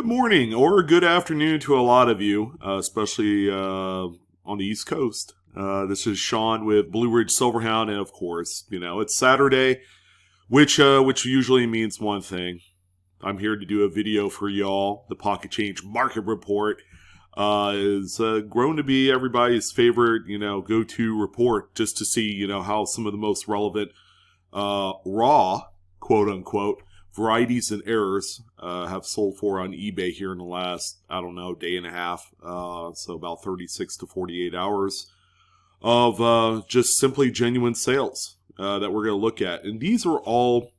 Good morning or good afternoon to a lot of you, especially on the East Coast. This is Sean with BlueRidgeSilverhound, and of course, it's Saturday, which usually means one thing. I'm here to do a video for y'all. The Pocket Change Market Report is grown to be everybody's favorite, go-to report, just to see, how some of the most relevant raw, quote-unquote, varieties and errors have sold for on eBay here in the last, day and a half, so about 36 to 48 hours of just simply genuine sales that we're going to look at. And these are all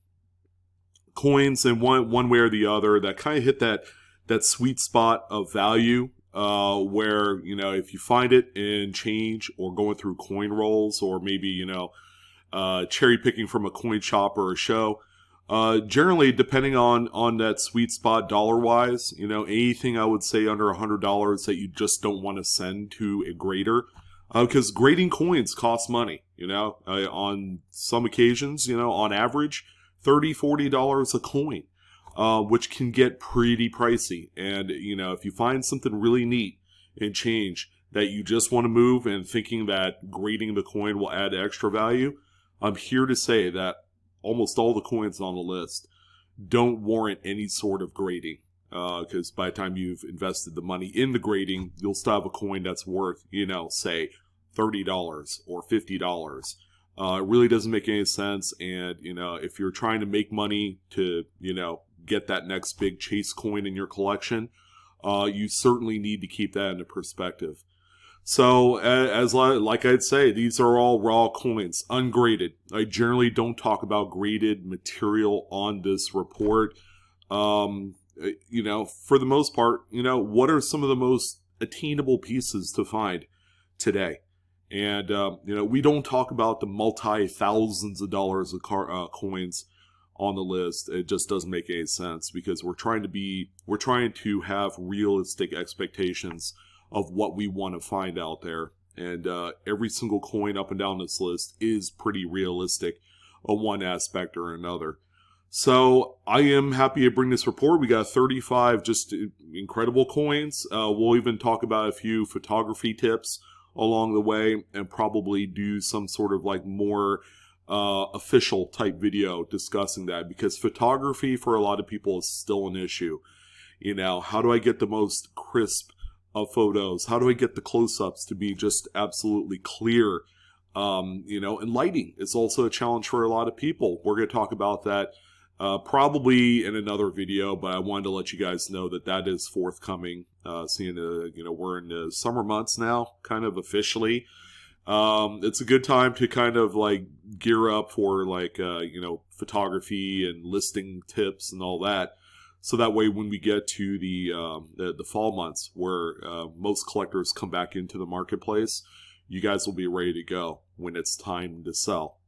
coins in one way or the other that kind of hit that sweet spot of value where, if you find it in change or going through coin rolls or maybe, cherry picking from a coin shop or a show, generally, depending on that sweet spot dollar-wise, anything I would say under $100 that you just don't want to send to a grader, because grading coins cost money, on some occasions, on average, $30, $40 a coin, which can get pretty pricey. And, if you find something really neat and change that you just want to move and thinking that grading the coin will add extra value, I'm here to say that almost all the coins on the list don't warrant any sort of grading, because by the time you've invested the money in the grading, you'll still have a coin that's worth, say $30 or $50. It really doesn't make any sense. And, if you're trying to make money to, get that next big chase coin in your collection, you certainly need to keep that into perspective. So, like I'd say, these are all raw coins, ungraded. I generally don't talk about graded material on this report. For the most part, what are some of the most attainable pieces to find today? And, we don't talk about the multi-thousands of dollars of coins on the list. It just doesn't make any sense because we're trying to have realistic expectations of what we want to find out there. And every single coin up and down this list is pretty realistic on one aspect or another. So I am happy to bring this report. We got 35 just incredible coins. We'll even talk about a few photography tips along the way and probably do some sort of more official type video discussing that, because photography for a lot of people is still an issue. How do I get the most crisp of photos? How do I get the close-ups to be just absolutely clear? And lighting is also a challenge for a lot of people. We're going to talk about that probably in another video, but I wanted to let you guys know that is forthcoming. Seeing we're in the summer months now, kind of officially. It's a good time to kind of gear up for photography and listing tips and all that. So that way, when we get to the fall months, where most collectors come back into the marketplace, you guys will be ready to go when it's time to sell.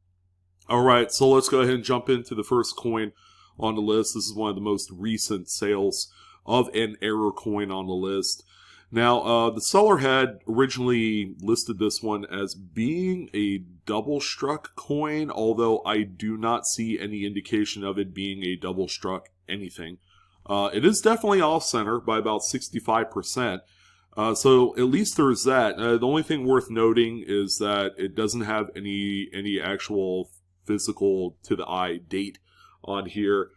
All right, so let's go ahead and jump into the first coin on the list. This is one of the most recent sales of an error coin on the list. Now, the seller had originally listed this one as being a double-struck coin, although I do not see any indication of it being a double-struck anything. It is definitely off-center by about 65%. So at least there's that. The only thing worth noting is that it doesn't have any actual physical to the eye date on here.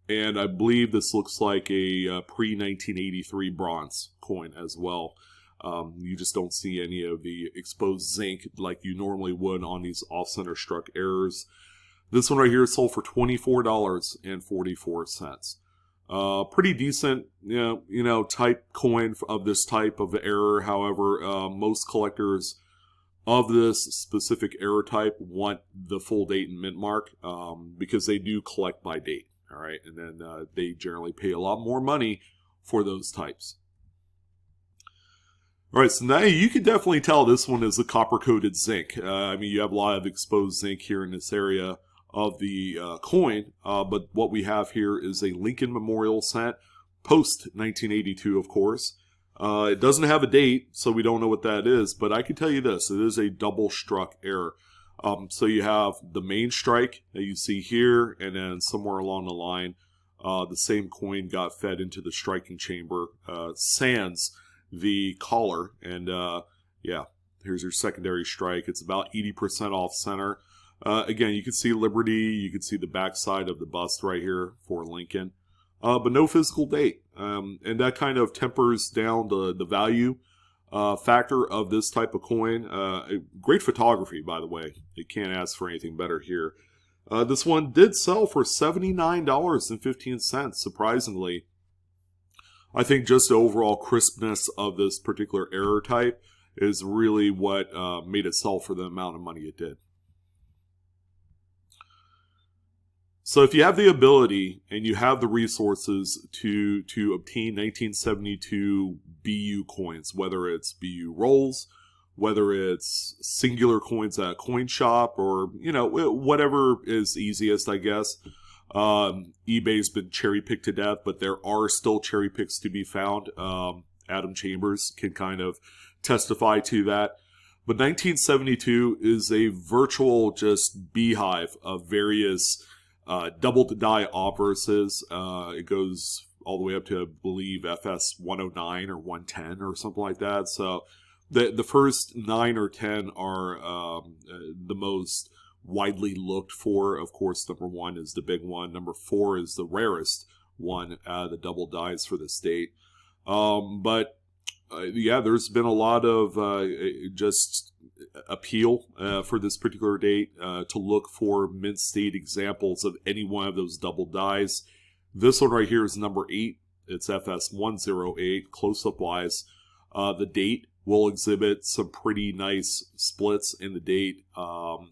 And I believe this looks like a pre-1983 bronze coin as well. You just don't see any of the exposed zinc like you normally would on these off-center struck errors. This one right here sold for $24.44. Pretty decent, type coin of this type of error. However, most collectors of this specific error type want the full date and mint mark because they do collect by date. All right, and then they generally pay a lot more money for those types. All right, so now you can definitely tell this one is a copper-coated zinc. You have a lot of exposed zinc here in this area of the coin, but what we have here is a Lincoln Memorial cent, post-1982, of course. It doesn't have a date, so we don't know what that is, but I can tell you this, it is a double-struck error. So you have the main strike that you see here, and then somewhere along the line, the same coin got fed into the striking chamber, sans the collar. And yeah, here's your secondary strike. It's about 80% off center. Again, you can see Liberty. You can see the backside of the bust right here for Lincoln. But no physical date. And that kind of tempers down the value factor of this type of coin. Great photography, by the way. You can't ask for anything better here. This one did sell for $79.15, surprisingly. I think just the overall crispness of this particular error type is really what made it sell for the amount of money it did. So if you have the ability and you have the resources to obtain 1972 BU coins, whether it's BU rolls, whether it's singular coins at a coin shop, or, you know, whatever is easiest, I guess. eBay's been cherry-picked to death, but there are still cherry picks to be found. Adam Chambers can kind of testify to that. But 1972 is a virtual just beehive of various double die obverses. It goes all the way up to, I believe, FS 109 or 110 or something like that. So the first 9 or 10 are the most widely looked for. Of course, number 1 is the big one. Number 4 is the rarest one, the double dies for this date. But yeah, there's been a lot of just appeal for this particular date to look for mint state examples of any one of those double dies. This one right here is number 8. It's FS 108, close-up wise. The date will exhibit some pretty nice splits in the date,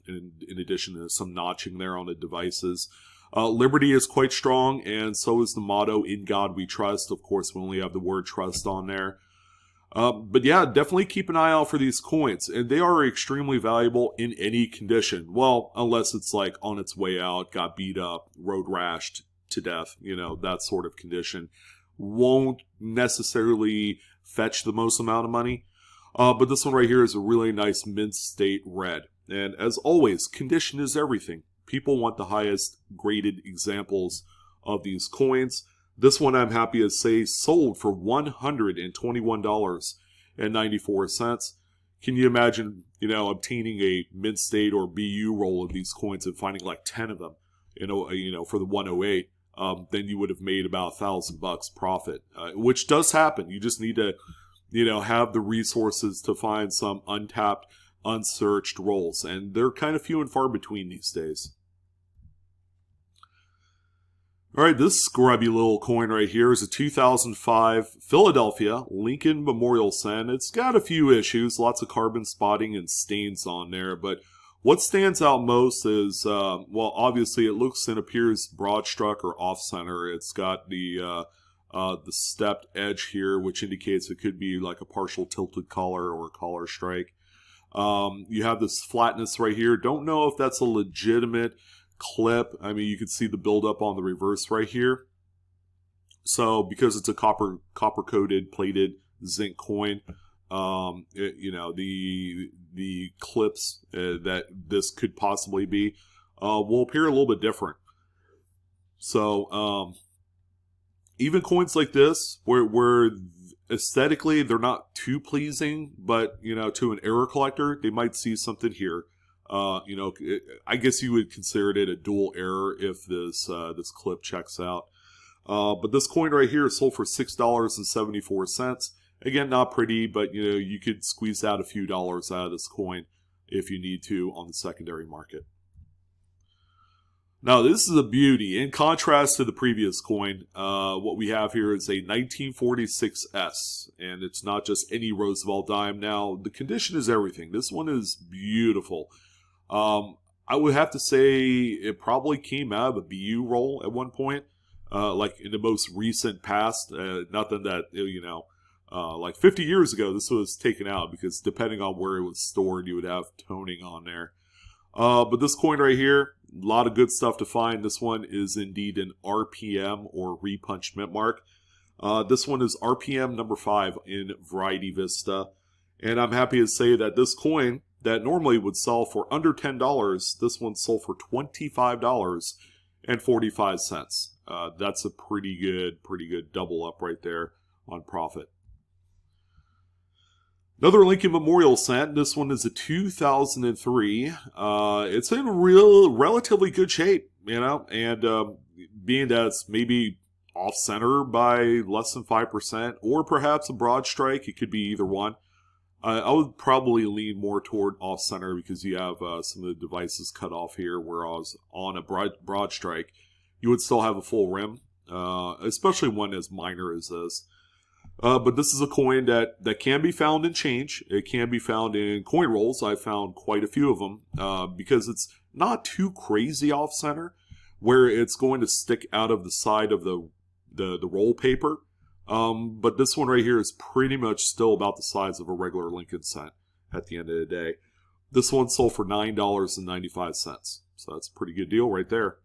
in addition to some notching there on the devices. Liberty is quite strong, and so is the motto, "In God We Trust." Of course, we only have the word trust on there. But yeah, definitely keep an eye out for these coins. And they are extremely valuable in any condition. Well, unless it's like on its way out, got beat up, road rashed to death, you know, that sort of condition. Won't necessarily fetch the most amount of money. But this one right here is a really nice mint state red. And as always, condition is everything. People want the highest graded examples of these coins. This one, I'm happy to say, sold for $121.94. Can you imagine, you know, obtaining a mint state or BU roll of these coins and finding like 10 of them, you know, for the 108? Then you would have made about $1,000 profit, which does happen. You just need to, you know, have the resources to find some untapped, unsearched rolls, and they're kind of few and far between these days. All right, this scrubby little coin right here is a 2005 Philadelphia Lincoln Memorial Cent. It's got a few issues, lots of carbon spotting and stains on there, but what stands out most is, well, obviously it looks and appears broad struck or off center. It's got the stepped edge here, which indicates it could be like a partial tilted collar or a collar strike. You have this flatness right here. Don't know if that's a legitimate clip. I mean, you can see the buildup on the reverse right here. So because it's a copper coated plated zinc coin, you know, the clips that this could possibly be will appear a little bit different. So even coins like this, where aesthetically they're not too pleasing, but you know, to an error collector, they might see something here. You know, I guess you would consider it a dual error if this clip checks out. But this coin right here is sold for $6.74. Again, not pretty, but you know, you could squeeze out a few dollars out of this coin if you need to on the secondary market. Now, this is a beauty. In contrast to the previous coin, what we have here is a 1946S, and it's not just any Roosevelt Dime. Now, the condition is everything. This one is beautiful. I would have to say it probably came out of a BU roll at one point, like in the most recent past. Nothing that, you know, like 50 years ago, this was taken out because depending on where it was stored, you would have toning on there. But this coin right here, a lot of good stuff to find. This one is indeed an RPM or repunched mint mark. This one is RPM number 5 in Variety Vista. And I'm happy to say that this coin that normally would sell for under $10, this one sold for $25.45. That's a pretty good double up right there on profit. Another Lincoln Memorial cent. This one is a 2003. It's in relatively good shape, and being that it's maybe off center by less than 5%, or perhaps a broad strike, it could be either one. I would probably lean more toward off center because you have some of the devices cut off here, whereas on a broad strike, you would still have a full rim, especially one as minor as this. But this is a coin that can be found in change. It can be found in coin rolls. I found quite a few of them because it's not too crazy off center, where it's going to stick out of the side of the roll paper. But this one right here is pretty much still about the size of a regular Lincoln cent at the end of the day. This one sold for $9.95. So that's a pretty good deal right there.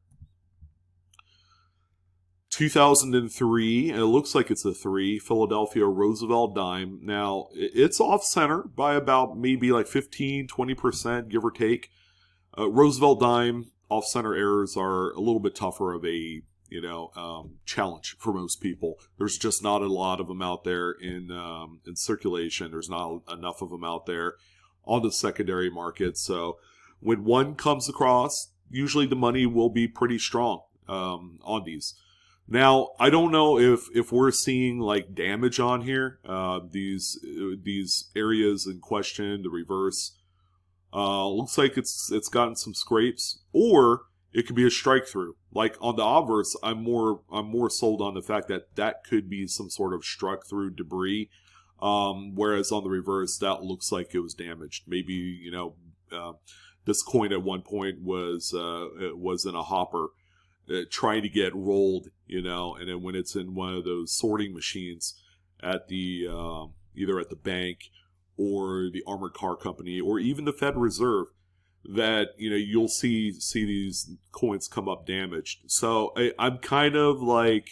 2003, and it looks like it's a 3, Philadelphia Roosevelt Dime. Now, it's off center by about maybe like 15-20%, give or take. Roosevelt Dime off center errors are a little bit tougher of a challenge for most people. There's just not a lot of them out there in circulation. There's not enough of them out there on the secondary market. So when one comes across, usually the money will be pretty strong on these. Now, I don't know if we're seeing like damage on here. These areas in question, the reverse, looks like it's gotten some scrapes, or it could be a strike through. Like on the obverse, I'm more sold on the fact that could be some sort of struck through debris. Whereas on the reverse, that looks like it was damaged. Maybe this coin at one point was in a hopper, trying to get rolled, and then when it's in one of those sorting machines at the either at the bank or the armored car company or even the Fed Reserve, that you'll see these coins come up damaged. So I'm kind of like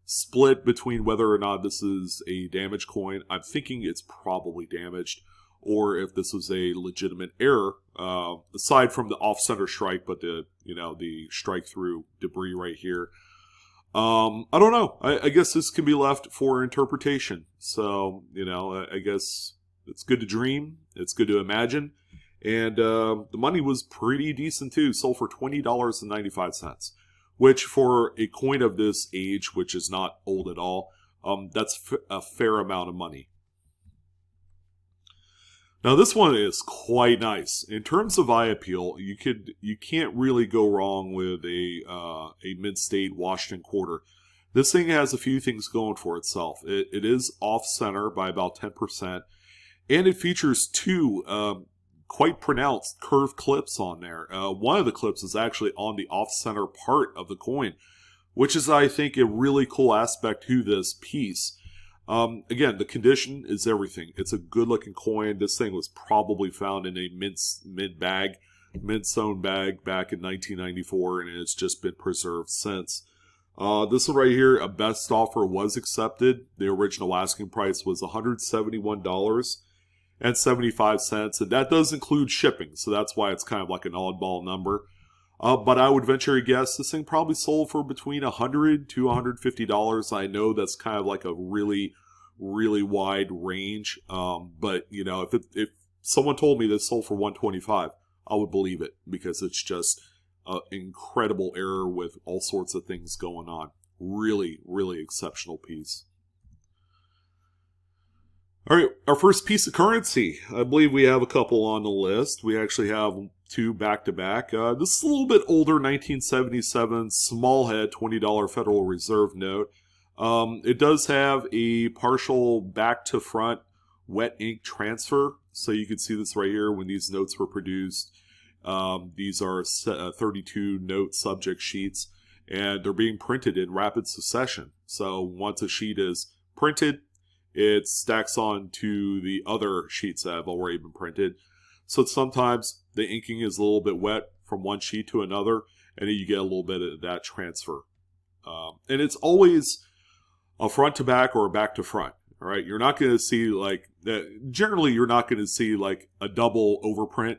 split between whether or not this is a damaged coin. I'm thinking it's probably damaged, or if this was a legitimate error, aside from the off-center strike, but the strike through debris right here. I don't know. I guess this can be left for interpretation. So, I guess it's good to dream. It's good to imagine. And the money was pretty decent too. Sold for $20.95, which for a coin of this age, which is not old at all, that's a fair amount of money. Now this one is quite nice. In terms of eye appeal, you can't really go wrong with a mid-state Washington quarter. This thing has a few things going for itself. It is off-center by about 10%, and it features two quite pronounced curved clips on there. One of the clips is actually on the off-center part of the coin, which is, I think, a really cool aspect to this piece. Again, the condition is everything. It's a good-looking coin. This thing was probably found in a mint-sewn bag back in 1994, and it's just been preserved since. This one right here, a best offer was accepted. The original asking price was $171.75, and that does include shipping, so that's why it's kind of like an oddball number. But I would venture a guess this thing probably sold for between $100 to $150. I know that's kind of like a really, really wide range. But if someone told me this sold for $125, I would believe it, because it's just an incredible error with all sorts of things going on. Really, really exceptional piece. All right, our first piece of currency. I believe we have a couple on the list. We actually have two back-to-back. This is a little bit older, 1977 small head $20 Federal Reserve note. It does have a partial back-to-front wet ink transfer. So you can see this right here when these notes were produced. These are 32 note subject sheets, and they're being printed in rapid succession. So once a sheet is printed, it stacks on to the other sheets that have already been printed. So sometimes the inking is a little bit wet from one sheet to another, and then you get a little bit of that transfer. And it's always a front to back or a back to front. All right, you're not going to see generally you're not going to see like a double overprint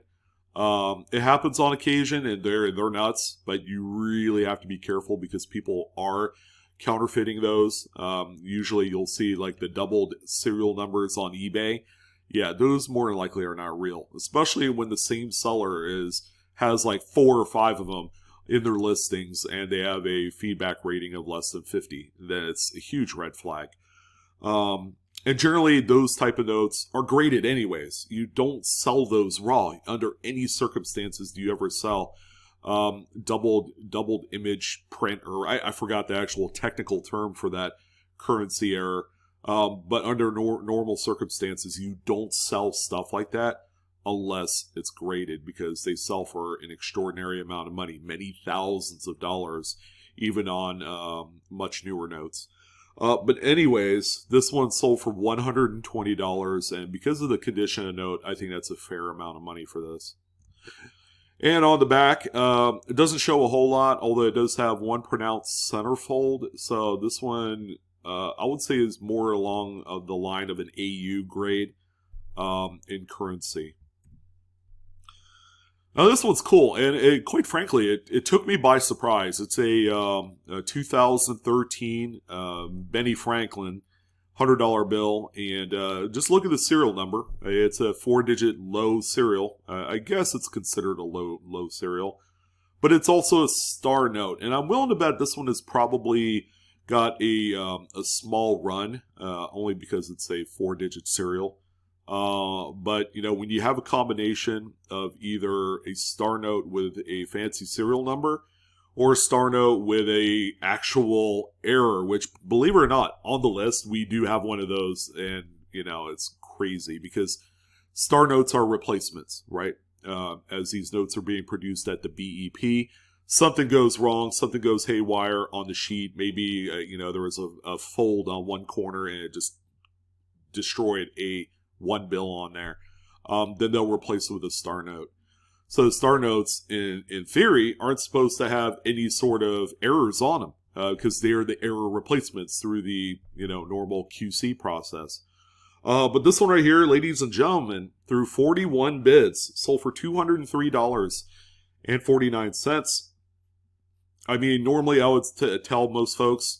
It happens on occasion, and they're nuts, but you really have to be careful because people are counterfeiting those. Usually you'll see like the doubled serial numbers on eBay. Yeah, those more than likely are not real, especially when the same seller has like 4 or 5 of them in their listings and they have a feedback rating of less than 50. Then it's a huge red flag. And generally those type of notes are graded anyways. You don't sell those raw. Under any circumstances do you ever sell doubled image print, or I forgot the actual technical term for that currency error. But under normal circumstances, you don't sell stuff like that unless it's graded, because they sell for an extraordinary amount of money, many thousands of dollars, even on much newer notes. But anyways, this one sold for $120, and because of the condition of note, I think that's a fair amount of money for this. And on the back, it doesn't show a whole lot, although it does have one pronounced centerfold. So this one, I would say, is more along the line of an AU grade in currency. Now this one's cool, and quite frankly, it took me by surprise. It's a 2013 Benny Franklin $100 bill, and just look at the serial number. It's a 4-digit low serial. I guess it's considered a low serial, but it's also a star note, and I'm willing to bet this one has probably got a small run, only because it's a 4-digit serial. But you know, when you have a combination of either a star note with a fancy serial number or a star note with a actual error, which, believe it or not, on the list we do have one of those, and you know, it's crazy because star notes are replacements, right? As these notes are being produced at the BEP, something goes wrong, something goes haywire on the sheet. Maybe you know, there was a fold on one corner and it just destroyed one bill on there. Then they'll replace it with a star note. So the star notes, in theory, aren't supposed to have any sort of errors on them, because they are the error replacements through the, you know, normal QC process. But this one right here, ladies and gentlemen, through 41 bids, sold for $203.49. I mean, normally I would tell most folks,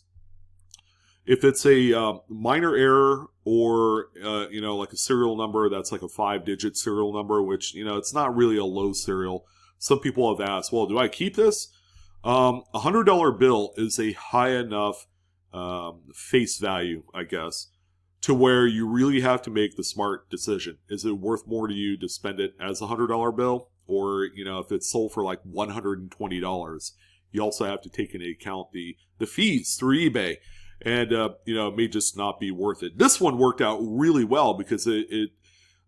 if it's a minor error or, you know, like a serial number that's like a 5-digit serial number, which, you know, it's not really a low serial. Some people have asked, well, do I keep this? $100 bill is a high enough face value, I guess, to where you really have to make the smart decision. Is it worth more to you to spend it as a $100 bill? Or, you know, if it's sold for like $120, you also have to take into account the fees through eBay. And, you know, it may just not be worth it. This one worked out really well because it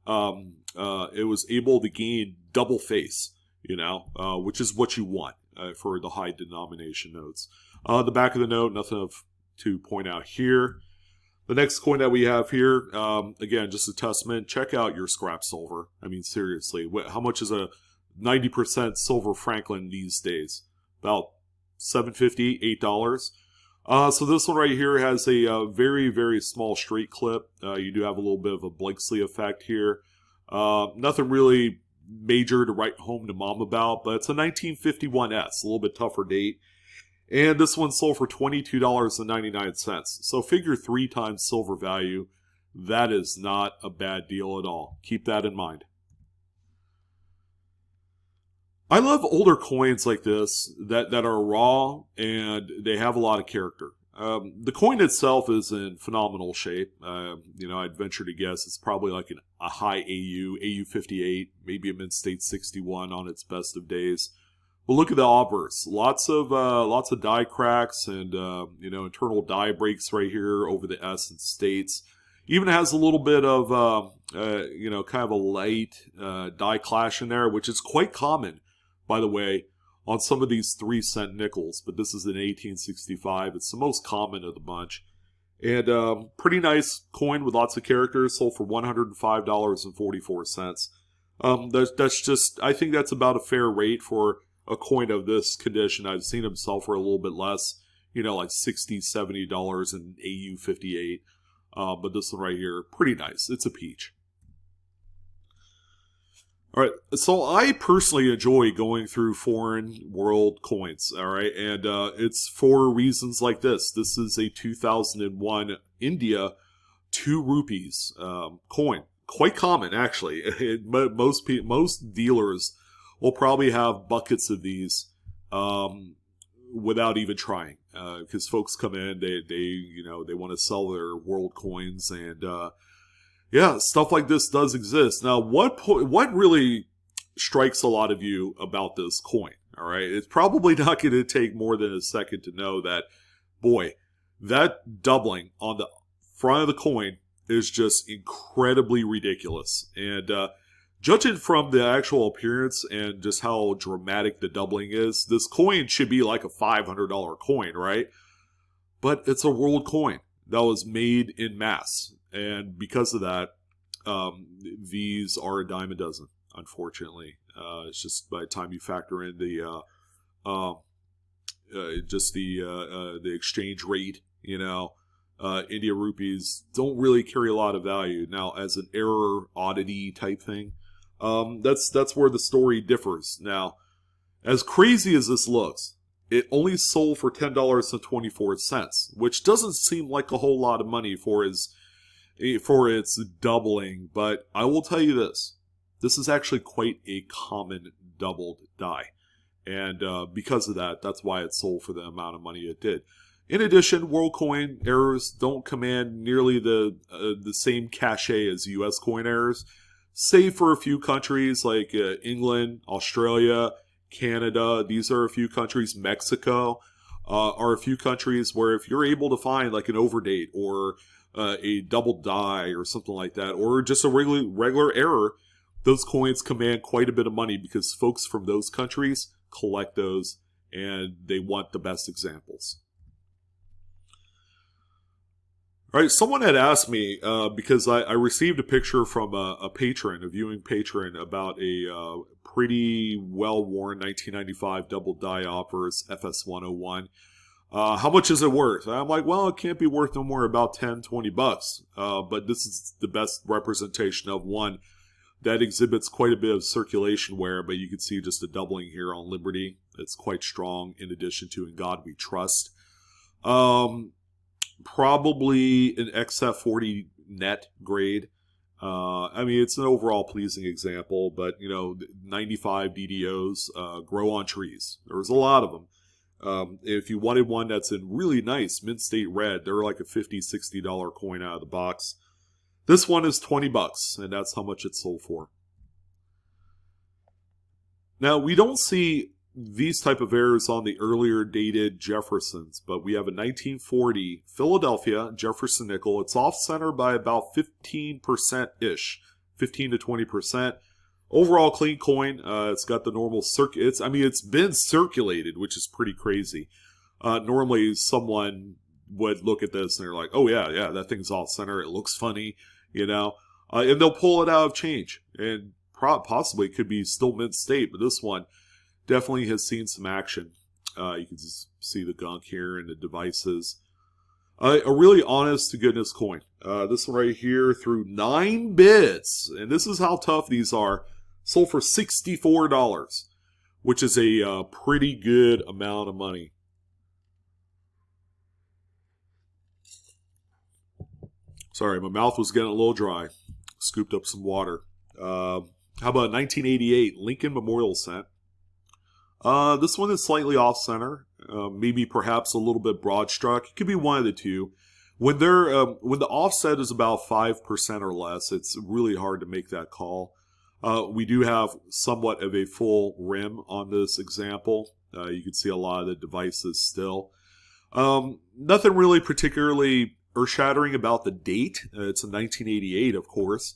was able to gain double face, you know, which is what you want for the high denomination notes. The back of the note, nothing to point out here. The next coin that we have here, again, just a testament. Check out your scrap silver. I mean, seriously, how much is a 90% silver Franklin these days? About $7.50, $8. So this one right here has a very, very small straight clip. You do have a little bit of a Blakesley effect here. Nothing really major to write home to mom about, but it's a 1951S, a little bit tougher date. And this one sold for $22.99. So figure 3 times silver value. That is not a bad deal at all. Keep that in mind. I love older coins like this that are raw and they have a lot of character. The coin itself is in phenomenal shape. You know, I'd venture to guess it's probably like a high AU 58, maybe a mid-state 61 on its best of days. But look at the obverse. Lots of die cracks and you know, internal die breaks right here over the S and states. Even has a little bit of you know, kind of a light die clash in there, which is quite common, by the way, on some of these 3-cent nickels. But this is an 1865. It's the most common of the bunch. And pretty nice coin with lots of characters. Sold for $105.44. That's just, I think that's about a fair rate for a coin of this condition. I've seen them sell for a little bit less, you know, like $60, $70 in AU 58. But this one right here, pretty nice. It's a peach. All right, so I personally enjoy going through foreign world coins. All right, and it's for reasons like this. This is a 2001 India 2 rupees coin, quite common actually. Most dealers will probably have buckets of these without even trying, because folks come in, they want to sell their world coins, and yeah, stuff like this does exist. Now, what really strikes a lot of you about this coin? All right, it's probably not going to take more than a second to know that, boy, that doubling on the front of the coin is just incredibly ridiculous. And judging from the actual appearance and just how dramatic the doubling is, this coin should be like a $500 coin, right? But it's a world coin that was made in mass. And because of that, these are a dime a dozen, unfortunately. It's just by the time you factor in the exchange rate, India rupees don't really carry a lot of value. Now, as an error oddity type thing, that's where the story differs. Now, as crazy as this looks, it only sold for $10.24, which doesn't seem like a whole lot of money for its doubling. But I will tell you this: this is actually quite a common doubled die, and because of that, that's why it sold for the amount of money it did. In addition, world coin errors don't command nearly the same cachet as U.S. coin errors, save for a few countries like England, Australia, Canada. These are a few countries. Mexico are a few countries where if you're able to find like an overdate or a double die or something like that, or just a regular error, those coins command quite a bit of money because folks from those countries collect those and they want the best examples. All right, someone had asked me, because I received a picture from a patron, a viewing patron, about a pretty well-worn 1995 double die offers FS101. How much is it worth? I'm like, well, it can't be worth no more about $10-20. But this is the best representation of one that exhibits quite a bit of circulation wear, but you can see just a doubling here on Liberty. It's quite strong, in addition to In God We Trust. Probably an XF40 net grade. It's an overall pleasing example, but 95 DDOs grow on trees. There's a lot of them. If you wanted one that's in really nice mint state red, they're like a $50-$60 coin out of the box. This one is $20, and that's how much it sold for. Now, we don't see these type of errors on the earlier dated Jeffersons, but we have a 1940 Philadelphia Jefferson nickel. It's off-center by about 15%-ish, 15 to 20%. Overall clean coin. It's got the normal it's been circulated, which is pretty crazy. Normally, someone would look at this and they're like, "Oh yeah, that thing's off-center. It looks funny," and they'll pull it out of change, and possibly could be still mint state, but this one definitely has seen some action. You can just see the gunk here and the devices. A really honest to goodness coin. This one right here through 9 bids, and this is how tough these are. Sold for $64, which is a pretty good amount of money. Sorry, my mouth was getting a little dry. Scooped up some water. How about 1988 Lincoln Memorial Cent? This one is slightly off-center, maybe perhaps a little bit broad-struck. It could be one of the two. When the offset is about 5% or less, it's really hard to make that call. We do have somewhat of a full rim on this example. You can see a lot of the devices still. Nothing really particularly earth-shattering about the date. It's in 1988, of course.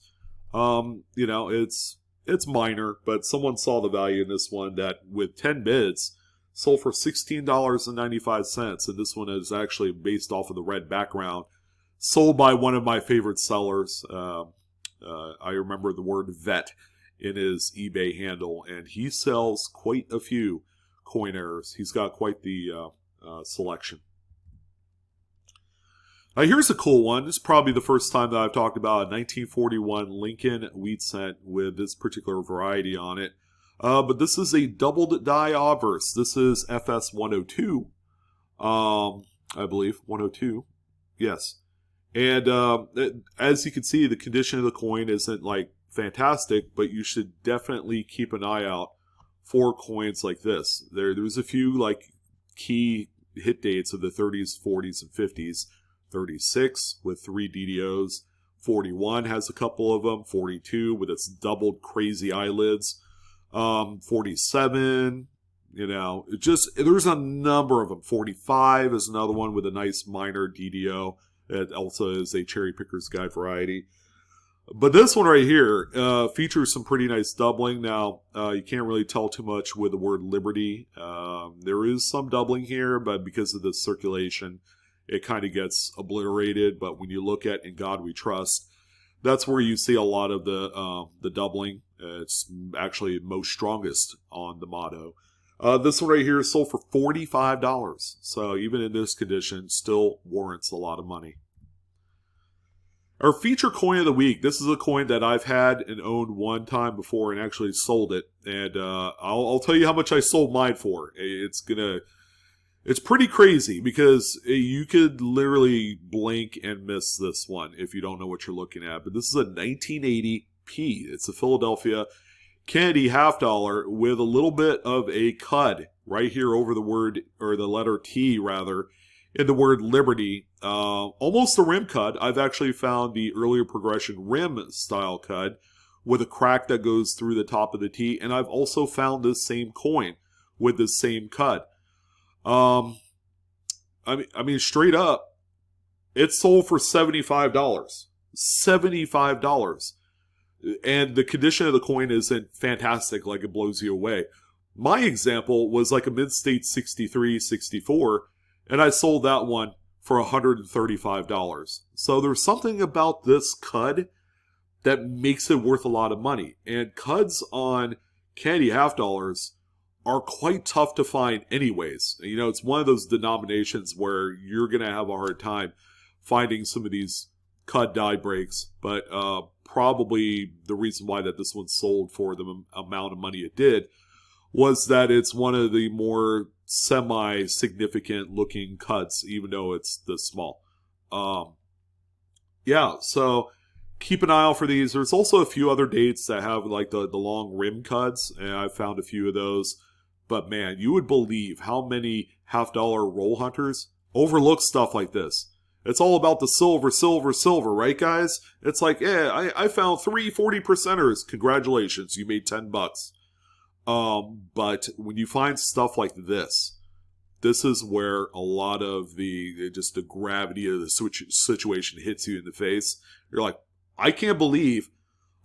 It's minor, but someone saw the value in this one that with 10 bids sold for $16.95, and this one is actually based off of the red background, sold by one of my favorite sellers. I remember the word vet in his eBay handle, and he sells quite a few coin errors. He's got quite the selection. Here's a cool one. This is probably the first time that I've talked about a 1941 Lincoln wheat cent with this particular variety on it. But this is a doubled die obverse. This is FS 102. I believe 102. Yes. And as you can see, the condition of the coin isn't like fantastic, but you should definitely keep an eye out for coins like this. There's a few like key hit dates of the 30s, 40s, and 50s. 36 with 3 DDOs. 41 has a couple of them. 42 with its doubled crazy eyelids. 47, there's a number of them. 45 is another one with a nice minor DDO. It also is a cherry picker's guide variety. But this one right here features some pretty nice doubling. Now, you can't really tell too much with the word Liberty. There is some doubling here, but because of the circulation, it kind of gets obliterated. But when you look at In God We Trust, that's where you see a lot of the doubling. It's actually most strongest on the motto. This one right here is sold for $45. So even in this condition, still warrants a lot of money. Our feature coin of the week. This is a coin that I've had and owned one time before and actually sold it. And I'll tell you how much I sold mine for. It's pretty crazy because you could literally blink and miss this one if you don't know what you're looking at. But this is a 1980 P. It's a Philadelphia Kennedy half dollar with a little bit of a cud right here over the word, or the letter T rather, in the word Liberty. Almost the rim cud. I've actually found the earlier progression rim style cud with a crack that goes through the top of the T. And I've also found this same coin with the same cud. I mean, straight up, it sold for $75. $75. And the condition of the coin isn't fantastic, like it blows you away. My example was like a mid-state 63, 64, and I sold that one for $135. So there's something about this cud that makes it worth a lot of money. And cuds on candy half dollars are quite tough to find anyways. It's one of those denominations where you're going to have a hard time finding some of these cud die breaks. But probably the reason why that this one sold for the amount of money it did was that it's one of the more semi-significant looking cuts, even though it's this small. So keep an eye out for these. There's also a few other dates that have like the long rim cuts, and I've found a few of those. But man, you would believe how many half-dollar roll hunters overlook stuff like this. It's all about the silver, silver, silver, right, guys? It's like, I found 3 40%ers. Congratulations, you made $10. But when you find stuff like this is where a lot of the gravity of the situation hits you in the face. You're like, I can't believe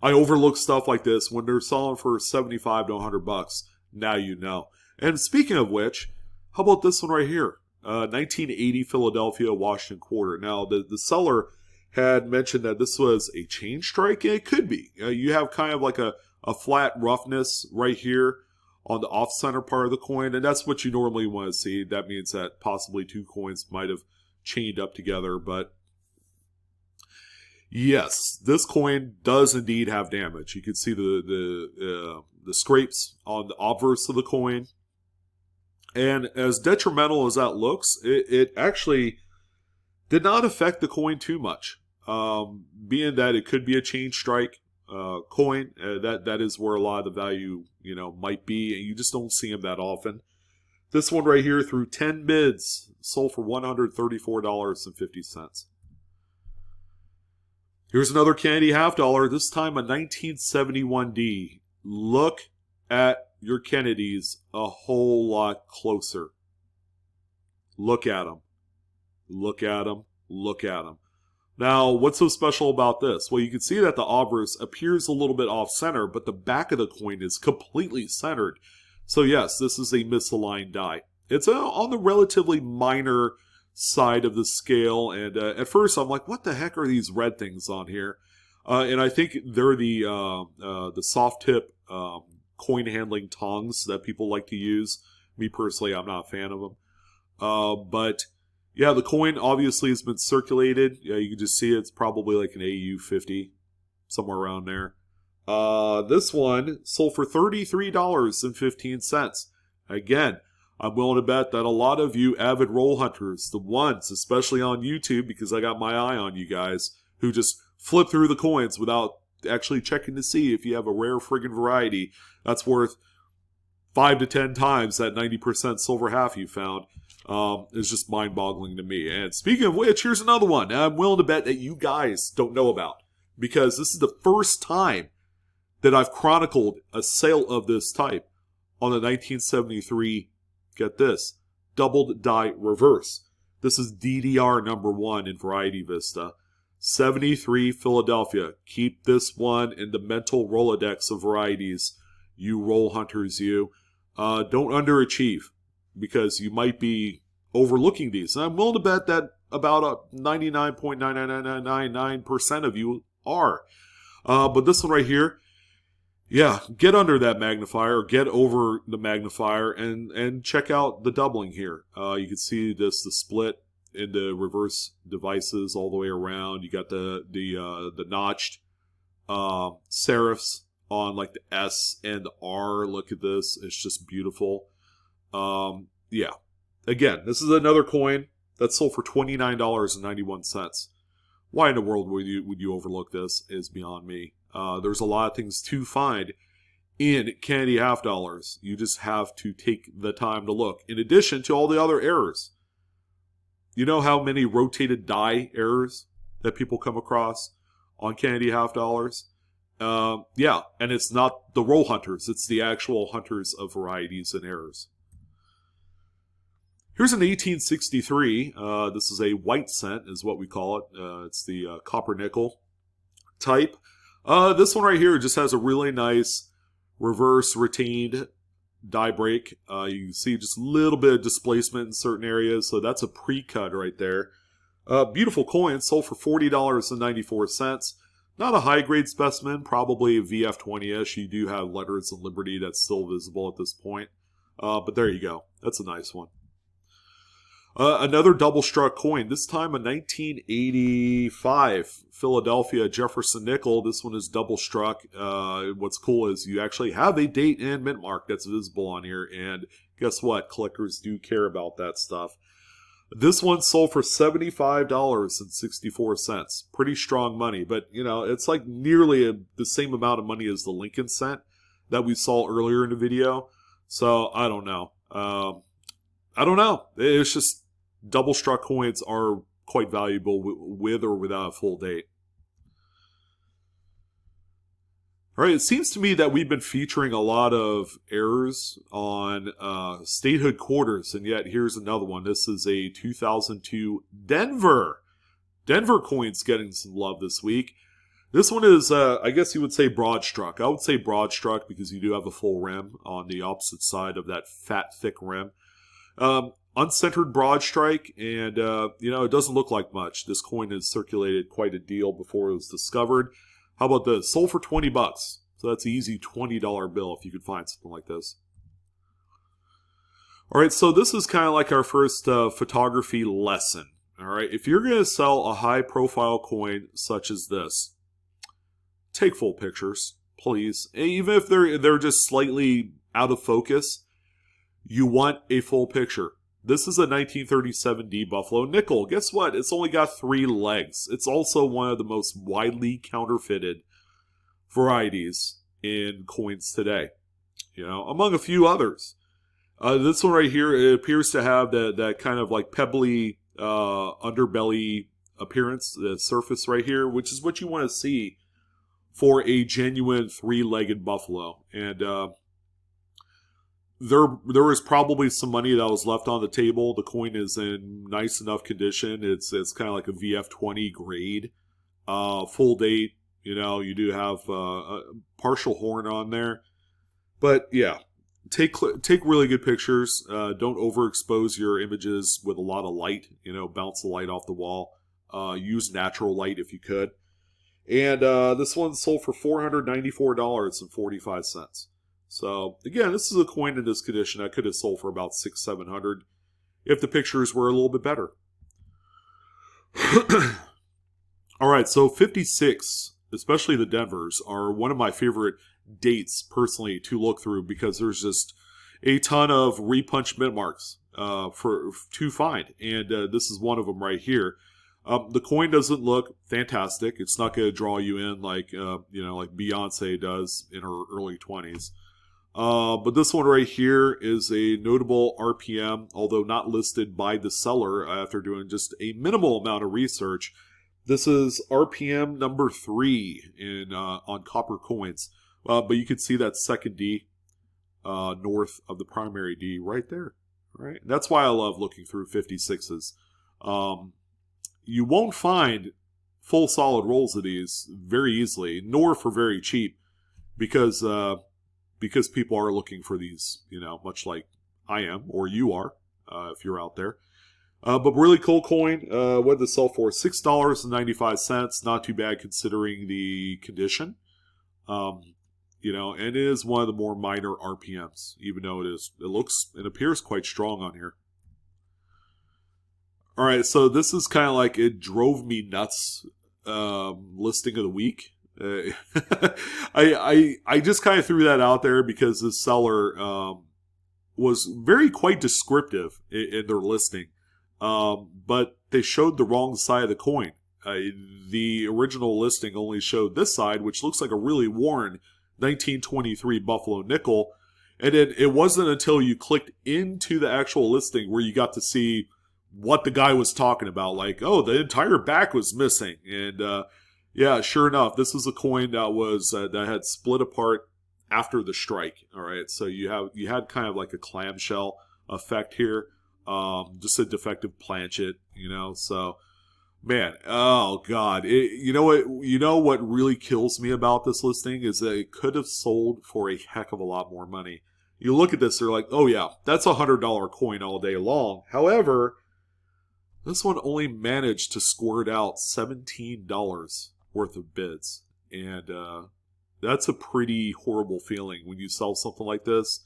I overlooked stuff like this when they're selling for $75 to $100. Now you know. And speaking of which, how about this one right here? 1980 Philadelphia Washington quarter. Now, the seller had mentioned that this was a chain strike, and it could be. You have kind of like a flat roughness right here on the off-center part of the coin, and that's what you normally want to see. That means that possibly 2 coins might have chained up together, but yes, this coin does indeed have damage. You can see the scrapes on the obverse of the coin. And as detrimental as that looks, it actually did not affect the coin too much. Being that it could be a chain strike coin, that is where a lot of the value might be, and you just don't see them that often. This one right here, through 10 bids, sold for $134.50. Here's another candy half dollar, this time a 1971D. Look at your Kennedys a whole lot closer. Look at them. Look at them. Look at them. Now, what's so special about this? Well, you can see that the obverse appears a little bit off-center, but the back of the coin is completely centered. So yes, this is a misaligned die. It's on the relatively minor side of the scale, and at first I'm like, what the heck are these red things on here? And I think they're the soft tip coin handling tongs that people like to use. Me personally, I'm not a fan of them. But Yeah, the coin obviously has been circulated. Yeah, you can just see it's probably like an AU 50, somewhere around there. This one sold for $33.15. Again, I'm willing to bet that a lot of you avid roll hunters, the ones, especially on YouTube, because I got my eye on you guys, who just flip through the coins without actually checking to see if you have a rare friggin' variety that's worth 5 to 10 times that 90% silver half you found, is just mind-boggling to me. And speaking of which, here's another one I'm willing to bet that you guys don't know about, because this is the first time that I've chronicled a sale of this type on the 1973, get this, doubled die reverse. This is DDR number 1 in Variety Vista. 73 Philadelphia. Keep this one in the mental Rolodex of varieties, you roll hunters, you. Don't underachieve, because you might be overlooking these. And I'm willing to bet that about 99.99999% of you are. But this one right here, yeah, get under that magnifier, or get over the magnifier, and check out the doubling here. You can see the split in the reverse devices all the way around. You got the notched serifs on like the S and the R. Look at this. It's just beautiful. Yeah. Again, this is another coin that sold for $29.91. Why in the world would you overlook this is beyond me. There's a lot of things to find in candy half dollars. You just have to take the time to look. In addition to all the other errors. You know how many rotated die errors that people come across on candy half dollars? Yeah, and it's not the roll hunters. It's the actual hunters of varieties and errors. Here's an 1863. This is a white cent, is what we call it. It's the copper nickel type. This one right here just has a really nice reverse retained die break. You can see just a little bit of displacement in certain areas, so that's a pre-cut right there. Beautiful coin, sold for $40.94. Not a high-grade specimen, probably a VF20-ish. You do have letters of Liberty that's still visible at this point. But there you go. That's a nice one. Another double-struck coin, this time a 1985 Philadelphia Jefferson nickel. This one is double-struck. What's cool is you actually have a date and mint mark that's visible on here, and guess what? Collectors do care about that stuff. This one sold for $75.64. Pretty strong money, but, you know, it's like nearly the same amount of money as the Lincoln cent that we saw earlier in the video. So, I don't know. It's just double-struck coins are quite valuable with or without a full date. All right, it seems to me that we've been featuring a lot of errors on statehood quarters, and yet here's another one. This is a 2002 Denver. Denver coin's getting some love this week. This one is, I guess you would say broad-struck. I would say broad-struck because you do have a full rim on the opposite side of that fat, thick rim. Uncentered broad strike, and you know, it doesn't look like much. This coin has circulated quite a deal before it was discovered. How about this? Sold for $20. So that's an easy $20 bill if you could find something like this. All right, so this is kind of like our first photography lesson. All right, if you're going to sell a high-profile coin such as this, take full pictures, please. Even if they're just slightly out of focus, you want a full picture. This is a 1937 D Buffalo nickel. Guess what? It's only got 3 legs. It's also one of the most widely counterfeited varieties in coins today, you know, among a few others. This one right here, it appears to have that kind of like pebbly underbelly appearance, the surface right here, which is what you want to see for a genuine 3-legged buffalo. And there was probably some money that was left on the table. The coin is in nice enough condition. It's kind of like a VF20 grade, full date. You know, you do have a partial horn on there, but yeah, take really good pictures. Don't overexpose your images with a lot of light. You know, bounce the light off the wall. Use natural light if you could. And this one sold for $494.45. So, again, this is a coin in this condition that could have sold for about $600-700 if the pictures were a little bit better. All right, so 56, especially the Denvers, are one of my favorite dates personally to look through because there's just a ton of repunch mint marks for to find, and this is one of them right here. The coin doesn't look fantastic. It's not going to draw you in like like Beyonce does in her early 20s. But this one right here is a notable RPM, although not listed by the seller after doing just a minimal amount of research. This is RPM number 3 in on copper coins, but you can see that second D north of the primary D right there. Right, and that's why I love looking through 56s. You won't find full solid rolls of these very easily, nor for very cheap, because people are looking for these, much like I am or you are, if you're out there. But really cool coin. What did this sell for? $6.95. Not too bad considering the condition. And it is one of the more minor RPMs, even though it appears quite strong on here. All right, so this is kind of like it drove me nuts listing of the week. I just kind of threw that out there because the seller was quite descriptive in their listing, but they showed the wrong side of the coin. The original listing only showed this side, which looks like a really worn 1923 Buffalo nickel, and then it wasn't until you clicked into the actual listing where you got to see what the guy was talking about, like, oh, the entire back was missing. And yeah, sure enough, this was a coin that had split apart after the strike. All right, so you had kind of like a clamshell effect here, just a defective planchet, so man, oh god, what really kills me about this listing is that it could have sold for a heck of a lot more money. You look at this, they're like, oh yeah, that's $100 coin all day long. However, this one only managed to squirt out $17 worth of bids. And that's a pretty horrible feeling when you sell something like this.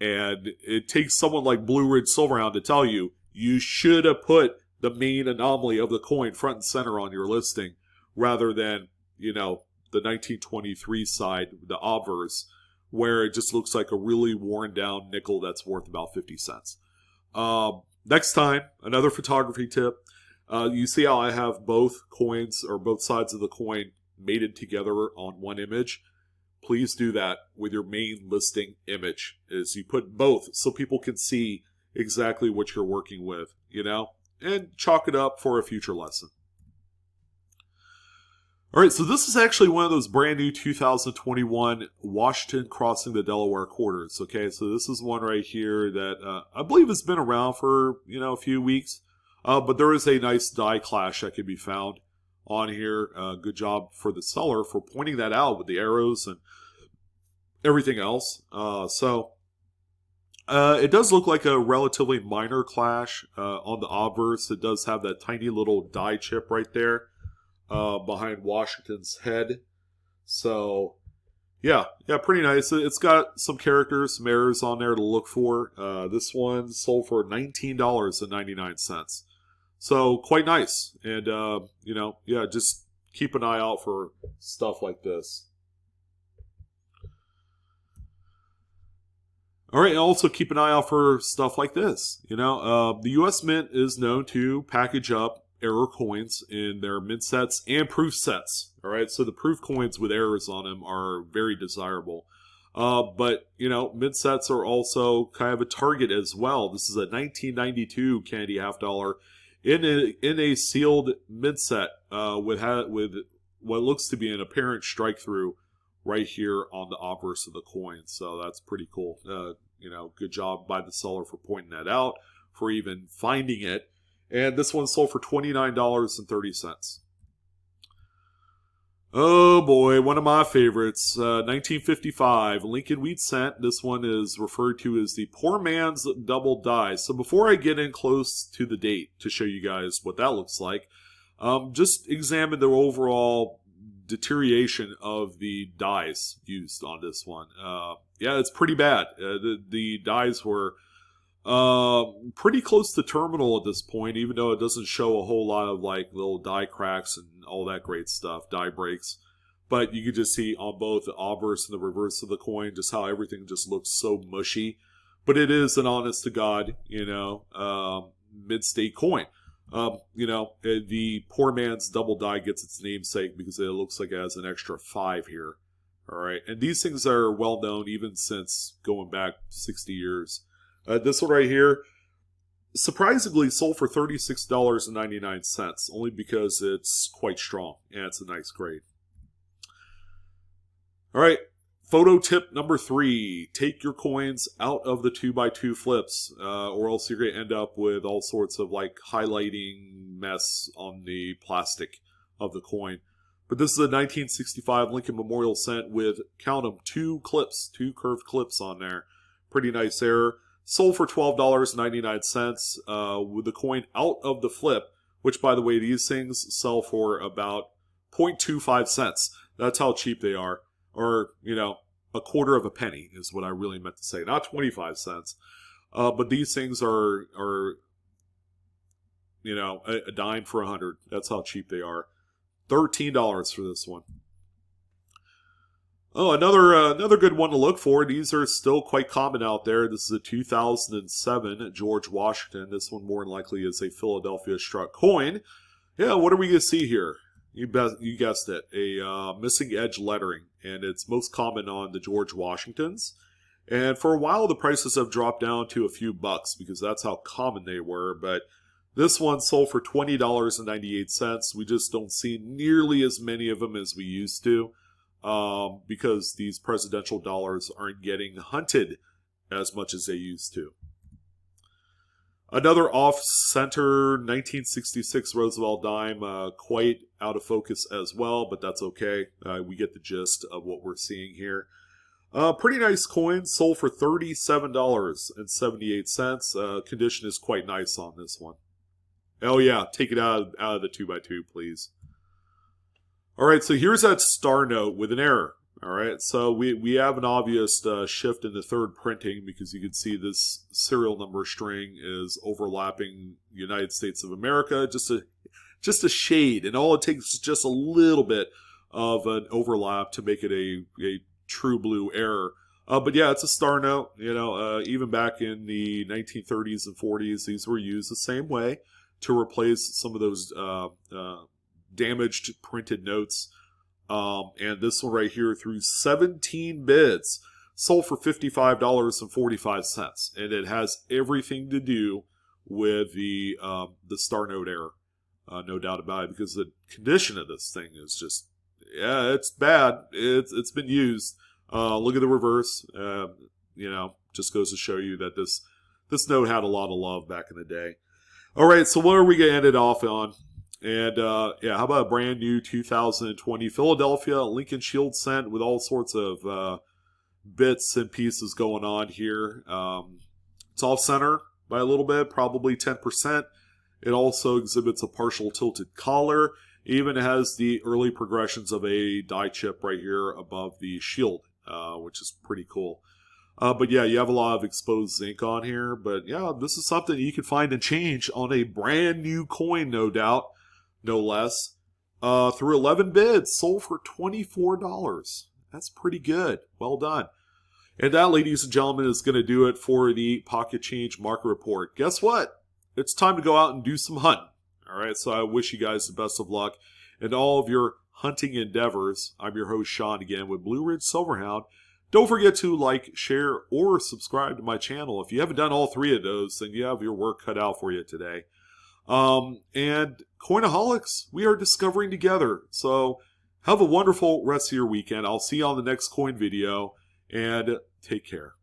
And it takes someone like BlueRidgeSilverhound to tell you, you should have put the main anomaly of the coin front and center on your listing rather than, the 1923 side, the obverse, where it just looks like a really worn down nickel that's worth about 50 cents. Next time, another photography tip. You see how I have both coins or both sides of the coin mated together on one image? Please do that with your main listing image. Is you put both so people can see exactly what you're working with, and chalk it up for a future lesson. All right, so this is actually one of those brand new 2021 Washington crossing the Delaware quarters. Okay, so this is one right here that I believe has been around for a few weeks, but there is a nice die clash that can be found on here. Good job for the seller for pointing that out with the arrows and everything else. It does look like a relatively minor clash on the obverse. It does have that tiny little die chip right there. Behind Washington's head. So, yeah, pretty nice. It's got some characters, some errors on there to look for. This one sold for $19.99. So, quite nice. And, just keep an eye out for stuff like this. All right, and also keep an eye out for stuff like this. The U.S. Mint is known to package up error coins in their mint sets and proof sets. All right, so the proof coins with errors on them are very desirable. But mint sets are also kind of a target as well. This is a 1992 candy half dollar in a sealed mint set with what looks to be an apparent strike through right here on the obverse of the coin. So that's pretty cool. Good job by the seller for pointing that out, for even finding it. And this one sold for $29.30. Oh boy, one of my favorites. 1955, Lincoln Wheat Cent. This one is referred to as the poor man's double die. So before I get in close to the date to show you guys what that looks like, just examine the overall deterioration of the dies used on this one. Yeah, it's pretty bad. The dies were Pretty close to terminal at this point, even though it doesn't show a whole lot of like little die cracks and all that great stuff, die breaks. But you can just see on both the obverse and the reverse of the coin just how everything just looks so mushy. But it is an honest to God, mid-state coin. The poor man's double die gets its namesake because it looks like it has an extra 5 here. All right, and these things are well known even since going back 60 years. This one right here, surprisingly sold for $36.99, only because it's quite strong and it's a nice grade. All right, photo tip number 3. Take your coins out of the 2x2 flips, or else you're going to end up with all sorts of like highlighting mess on the plastic of the coin. But this is a 1965 Lincoln Memorial cent with, count them, 2 curved clips on there. Pretty nice error. Sold for $12.99 with the coin out of the flip, which, by the way, these things sell for about 0.25 cents. That's how cheap they are. Or, a quarter of a penny is what I really meant to say. Not 25 cents. But these things are a dime for 100. That's how cheap they are. $13 for this one. Oh, another good one to look for. These are still quite common out there. This is a 2007 George Washington. This one more than likely is a Philadelphia struck coin. Yeah, what are we going to see here? You guessed it. A missing edge lettering. And it's most common on the George Washingtons. And for a while, the prices have dropped down to a few bucks because that's how common they were. But this one sold for $20.98. We just don't see nearly as many of them as we used to. Because these presidential dollars aren't getting hunted as much as they used to. Another off-center 1966 Roosevelt Dime, quite out of focus as well, but that's okay. We get the gist of what we're seeing here. Pretty nice coin, sold for $37.78. Condition is quite nice on this one. Oh yeah, take it out of the 2x2, please. All right, so here's that star note with an error. All right, so we have an obvious shift in the third printing because you can see this serial number string is overlapping United States of America, just a shade, and all it takes is just a little bit of an overlap to make it a true blue error. But yeah, it's a star note. Even back in the 1930s and 40s, these were used the same way to replace some of those damaged printed notes. And this one right here, through 17 bids, sold for $55.45, and it has everything to do with the star note error, no doubt about it, because the condition of this thing is just, it's bad. It's been used. Look at the reverse. Just goes to show you that this note had a lot of love back in the day. All right, so what are we going to end it off on? And, how about a brand new 2020 Philadelphia Lincoln Shield cent with all sorts of bits and pieces going on here. It's off-center by a little bit, probably 10%. It also exhibits a partial tilted collar. Even has the early progressions of a die chip right here above the shield, which is pretty cool. But yeah, you have a lot of exposed zinc on here. But yeah, this is something you can find and change on a brand new coin, no doubt. No less, through 11 bids, sold for $24. That's pretty good. Well done. And that, ladies and gentlemen, is going to do it for the Pocket Change Market Report. Guess what? It's time to go out and do some hunting. All right, so I wish you guys the best of luck in all of your hunting endeavors. I'm your host, Sean, again, with Blue Ridge Silverhound. Don't forget to like, share, or subscribe to my channel. If you haven't done all 3 of those, then you have your work cut out for you today. And Coinaholics, we are discovering together. So have a wonderful rest of your weekend. I'll see you on the next coin video, and take care.